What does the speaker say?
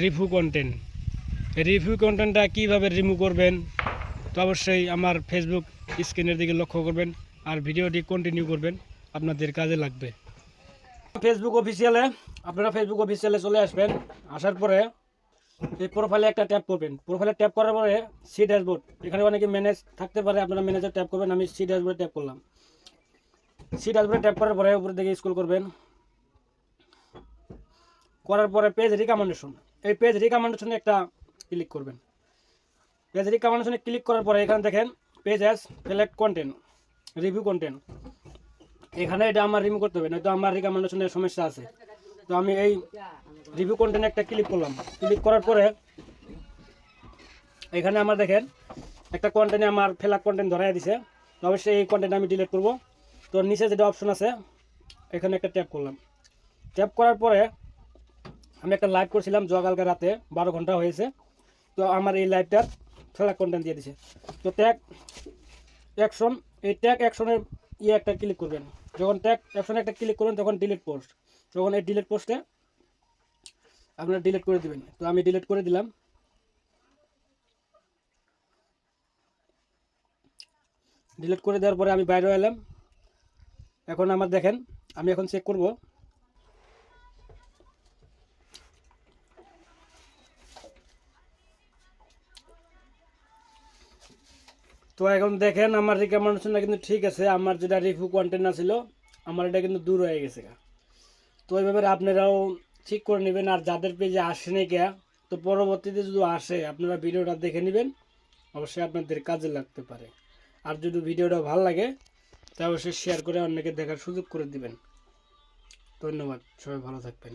Review content, review কন্টেন্টটা কীভাবে remove করবেন তো অবশ্যই আমার ফেসবুক স্ক্রিনের দিকে লক্ষ্য করবেন আর ভিডিওটি কন্টিনিউ করবেন, আপনাদের কাজে লাগবে। ফেসবুক অফিসিয়ালে চলে আসবেন। আসার পরে এই প্রোফাইলে একটা ট্যাপ করবেন। প্রোফাইলে ট্যাপ করার পরে সি ড্যাশবোর্ড, এখানে অনেকে ম্যানেজ থাকতে পারে, আপনারা ম্যানেজার ট্যাপ করবেন। আমি সি ড্যাশবোর্ডে ট্যাপ করলাম। সি ড্যাশবোর্ডে ট্যাপ করার পরে উপরের দিকে স্ক্রল করবেন। করার পরে পেজ রিকমেন্ডেশন, এই পেজ রিকমেন্ডেশনে একটা ক্লিক করবেন। পেজ রিকমেন্ডেশনে ক্লিক করার পরে এখানে দেখেন page as select content, review content, এখানে এটা আমার রিমুভ করতে হবে, নয়তো আমার রিকমেন্ডেশনের সমস্যা আছে। তো আমি এই রিভিউ কন্টেন্ট একটা ক্লিক করলাম। ক্লিক করার পরে এখানে আমার দেখেন একটা কন্টেন্টে আমার ফেলা কন্টেন্ট ধরাই দিছে। তো অবশ্যই এই কন্টেন্ট আমি ডিলিট করব। তো নিচে যেটা অপশন আছে এখানে একটা ট্যাপ করলাম। ট্যাপ করার পরে আমি একটা লাইভ করছিলাম কালকে রাতে, 12 ঘন্টা হয়েছে। তো আমার এই লাইভটার ফেলা কন্টেন্ট দিয়ে দিছে। তো ট্যাগ অ্যাকশন, এই ট্যাগ অ্যাকশনের একটা ক্লিক করবেন। যখন ট্যাগ অ্যাকশনে একটা ক্লিক করবেন তখন ডিলিট পোস্ট, তখন এই ডিলিট পোস্টে আপনারা ডিলিট করে দিবেন। তো আমি ডিলিট করে দিলাম। ডিলিট করে দেওয়ার পরে আমি বাইরে এলাম। এখন আমার দেখেন আমি এখন চেক করব। তো এখন দেখেন আমার রিকমেন্ডেশনটা কিন্তু ঠিক আছে, আমার যেটা রিভিউ কন্টেন্ট ছিল আমার এটা কিন্তু দূর হয়ে গেছে। তো এইভাবে আপনারাও ঠিক করে নেবেন। আর যাদের পেজে আসেনি গিয়া, তো পরবর্তীতে যদি আসে আপনারা ভিডিওটা দেখে নেবেন, অবশ্যই আপনাদের কাজে লাগতে পারে। আর যদি ভিডিওটা ভালো লাগে তা অবশ্যই শেয়ার করে অন্যকে দেখার সুযোগ করে দিবেন। ধন্যবাদ, সবাই ভালো থাকবেন।